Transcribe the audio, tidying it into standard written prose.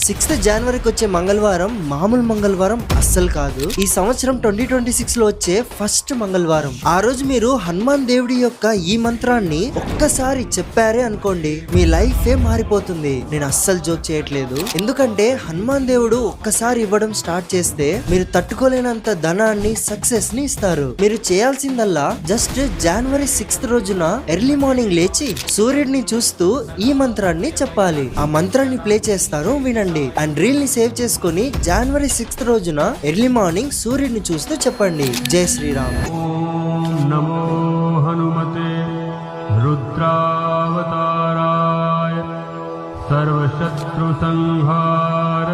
6th జనవరికి వచ్చే మంగళవారం మామూలు మంగళవారం అస్సలు కాదు. ఈ సంవత్సరం 2026 లో వచ్చే ఫస్ట్ మంగళవారం. ఆ రోజు మీరు హనుమాన్ దేవుడి యొక్క ఈ మంత్రాన్ని ఒక్కసారి చెప్పారే అనుకోండి, మీ లైఫ్ ఏ మారిపోతుంది. నేను అస్సలు జోక్ చేయట్లేదు. ఎందుకంటే హనుమాన్ దేవుడు ఒక్కసారి ఇవ్వడం స్టార్ట్ చేస్తే మీరు తట్టుకోలేనంత ధనాన్ని, సక్సెస్ ని ఇస్తారు. మీరు చేయాల్సిందల్లా జస్ట్ జనవరి 6th రోజున ఎర్లీ మార్నింగ్ లేచి సూర్యుడిని చూస్తూ ఈ మంత్రాన్ని చెప్పాలి. ఆ మంత్రాన్ని ప్లే చేస్తారు, వినండి. అండ్ రీల్ ని సేవ్ చేసుకుని జనవరి 6th రోజున ఎర్లీ మార్నింగ్ సూర్యుడిని చూస్తూ చెప్పండి. జై శ్రీరామ్. ఓం నమో హనుమతే రుద్రావతారాయ సర్వశత్రు సంహార